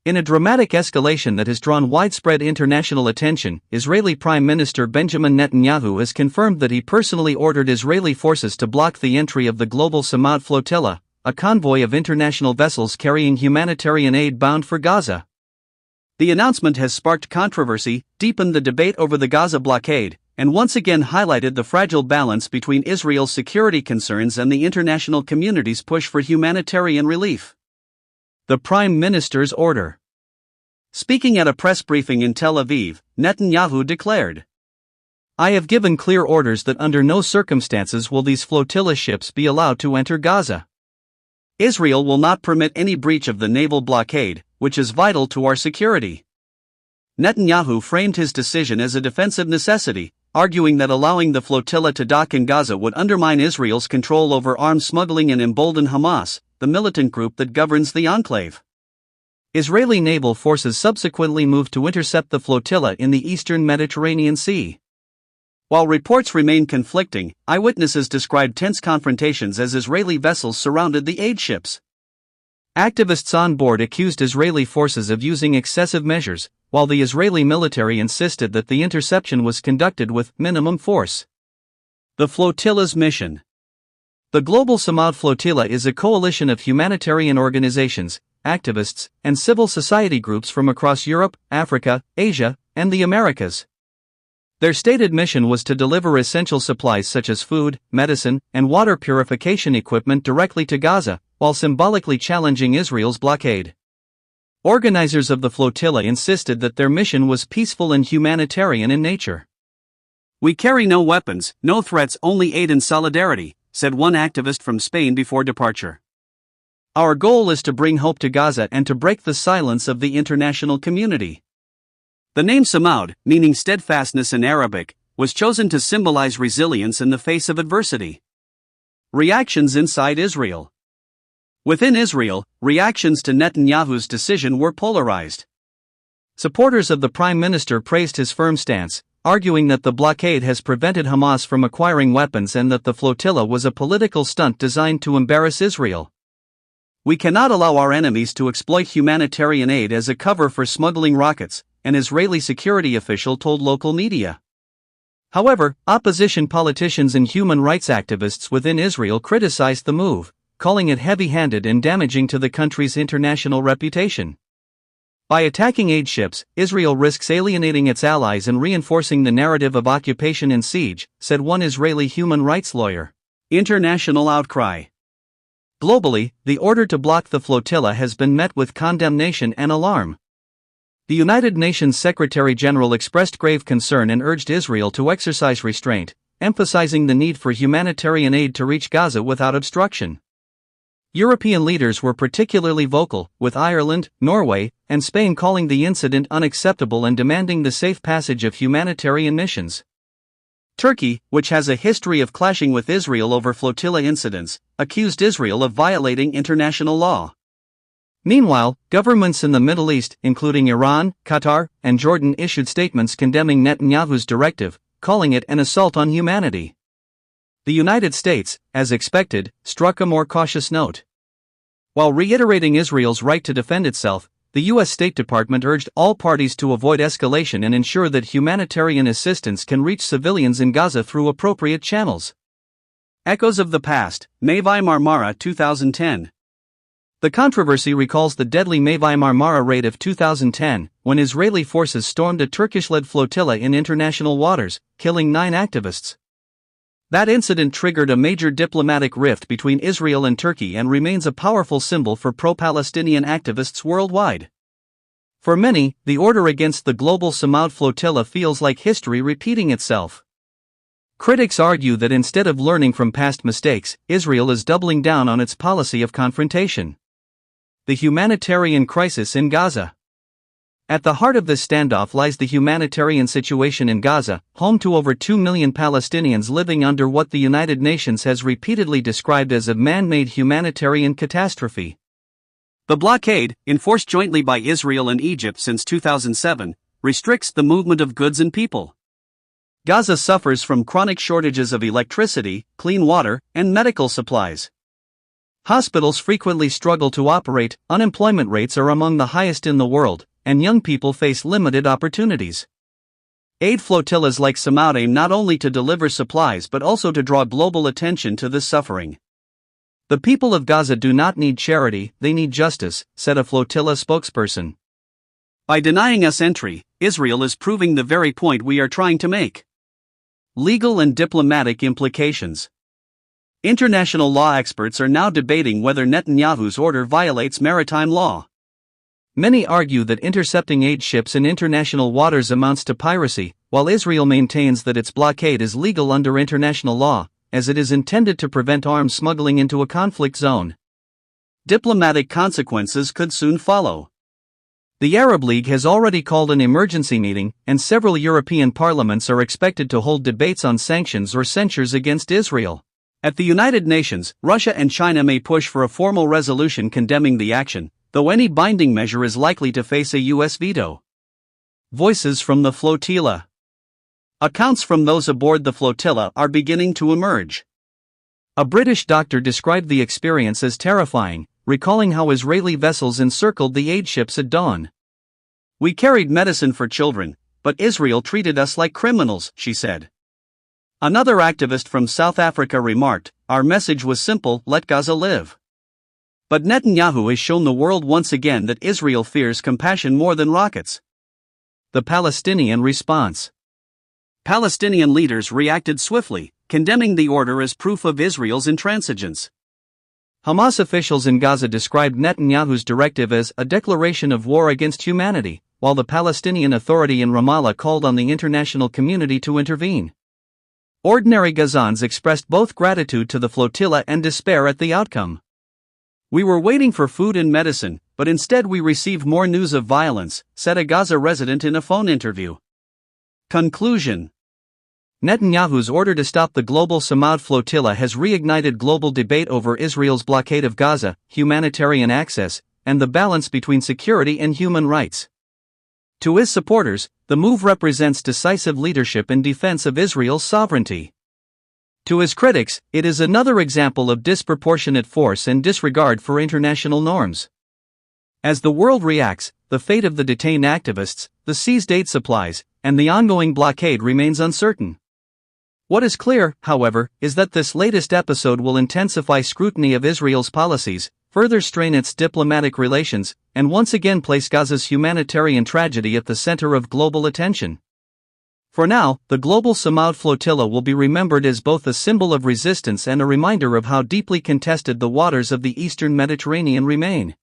In a dramatic escalation that has drawn widespread international attention, Israeli Prime Minister Benjamin Netanyahu has confirmed that he personally ordered Israeli forces to block the entry of the Global Samoud Flotilla, a convoy of international vessels carrying humanitarian aid bound for Gaza. The announcement has sparked controversy, deepened the debate over the Gaza blockade, and once again highlighted the fragile balance between Israel's security concerns and the international community's push for humanitarian relief. The Prime Minister's order. Speaking at a press briefing in Tel Aviv, Netanyahu declared, "I have given clear orders that under no circumstances will these flotilla ships be allowed to enter Gaza. Israel will not permit any breach of the naval blockade, which is vital to our security." Netanyahu framed his decision as a defensive necessity, arguing that allowing the flotilla to dock in Gaza would undermine Israel's control over arms smuggling and embolden Hamas, the militant group that governs the enclave. Israeli naval forces subsequently moved to intercept the flotilla in the eastern Mediterranean Sea. While reports remain conflicting, eyewitnesses described tense confrontations as Israeli vessels surrounded the aid ships. Activists on board accused Israeli forces of using excessive measures, while the Israeli military insisted that the interception was conducted with minimum force. The flotilla's mission. The Global Samoud Flotilla is a coalition of humanitarian organizations, activists, and civil society groups from across Europe, Africa, Asia, and the Americas. Their stated mission was to deliver essential supplies such as food, medicine, and water purification equipment directly to Gaza, while symbolically challenging Israel's blockade. Organizers of the flotilla insisted that their mission was peaceful and humanitarian in nature. "We carry no weapons, no threats, only aid and solidarity," said one activist from Spain before departure. "Our goal is to bring hope to Gaza and to break the silence of the international community." The name Samoud, meaning steadfastness in Arabic, was chosen to symbolize resilience in the face of adversity. Reactions inside Israel. Within Israel, reactions to Netanyahu's decision were polarized. Supporters of the Prime Minister praised his firm stance, arguing that the blockade has prevented Hamas from acquiring weapons and that the flotilla was a political stunt designed to embarrass Israel. "We cannot allow our enemies to exploit humanitarian aid as a cover for smuggling rockets," an Israeli security official told local media. However, opposition politicians and human rights activists within Israel criticized the move, calling it heavy-handed and damaging to the country's international reputation. By attacking aid ships, Israel risks alienating its allies and reinforcing the narrative of occupation and siege, said one Israeli human rights lawyer. International outcry. Globally, the order to block the flotilla has been met with condemnation and alarm. The United Nations Secretary-General expressed grave concern and urged Israel to exercise restraint, emphasizing the need for humanitarian aid to reach Gaza without obstruction. European leaders were particularly vocal, with Ireland, Norway, and Spain calling the incident unacceptable and demanding the safe passage of humanitarian missions. Turkey, which has a history of clashing with Israel over flotilla incidents, accused Israel of violating international law. Meanwhile, governments in the Middle East, including Iran, Qatar, and Jordan, issued statements condemning Netanyahu's directive, calling it an assault on humanity. The United States, as expected, struck a more cautious note. While reiterating Israel's right to defend itself, the U.S. State Department urged all parties to avoid escalation and ensure that humanitarian assistance can reach civilians in Gaza through appropriate channels. Echoes of the past, Mavi Marmara 2010. The controversy recalls the deadly Mavi Marmara raid of 2010, when Israeli forces stormed a Turkish-led flotilla in international waters, killing 9 activists. That incident triggered a major diplomatic rift between Israel and Turkey and remains a powerful symbol for pro-Palestinian activists worldwide. For many, the order against the Global Samoud Flotilla feels like history repeating itself. Critics argue that instead of learning from past mistakes, Israel is doubling down on its policy of confrontation. The humanitarian crisis in Gaza. At the heart of this standoff lies the humanitarian situation in Gaza, home to over 2 million Palestinians living under what the United Nations has repeatedly described as a man-made humanitarian catastrophe. The blockade, enforced jointly by Israel and Egypt since 2007, restricts the movement of goods and people. Gaza suffers from chronic shortages of electricity, clean water, and medical supplies. Hospitals frequently struggle to operate, unemployment rates are among the highest in the world, and young people face limited opportunities. Aid flotillas like Samoud aim not only to deliver supplies but also to draw global attention to this suffering. The people of Gaza do not need charity, they need justice, said a flotilla spokesperson. By denying us entry, Israel is proving the very point we are trying to make. Legal and diplomatic implications. International law experts are now debating whether Netanyahu's order violates maritime law. Many argue that intercepting aid ships in international waters amounts to piracy, while Israel maintains that its blockade is legal under international law, as it is intended to prevent arms smuggling into a conflict zone. Diplomatic consequences could soon follow. The Arab League has already called an emergency meeting, and several European parliaments are expected to hold debates on sanctions or censures against Israel. At the United Nations, Russia and China may push for a formal resolution condemning the action, though any binding measure is likely to face a U.S. veto. Voices from the flotilla. Accounts from those aboard the flotilla are beginning to emerge. A British doctor described the experience as terrifying, recalling how Israeli vessels encircled the aid ships at dawn. "We carried medicine for children, but Israel treated us like criminals," she said. Another activist from South Africa remarked, "Our message was simple: let Gaza live." But Netanyahu has shown the world once again that Israel fears compassion more than rockets. The Palestinian response. Palestinian leaders reacted swiftly, condemning the order as proof of Israel's intransigence. Hamas officials in Gaza described Netanyahu's directive as a declaration of war against humanity, while the Palestinian Authority in Ramallah called on the international community to intervene. Ordinary Gazans expressed both gratitude to the flotilla and despair at the outcome. "We were waiting for food and medicine, but instead we received more news of violence," said a Gaza resident in a phone interview. Conclusion. Netanyahu's order to stop the Global Samoud Flotilla has reignited global debate over Israel's blockade of Gaza, humanitarian access, and the balance between security and human rights. To his supporters, the move represents decisive leadership in defense of Israel's sovereignty. To his critics, it is another example of disproportionate force and disregard for international norms. As the world reacts, the fate of the detained activists, the seized aid supplies, and the ongoing blockade remains uncertain. What is clear, however, is that this latest episode will intensify scrutiny of Israel's policies, further strain its diplomatic relations, and once again place Gaza's humanitarian tragedy at the center of global attention. For now, the Global Samoud Flotilla will be remembered as both a symbol of resistance and a reminder of how deeply contested the waters of the Eastern Mediterranean remain.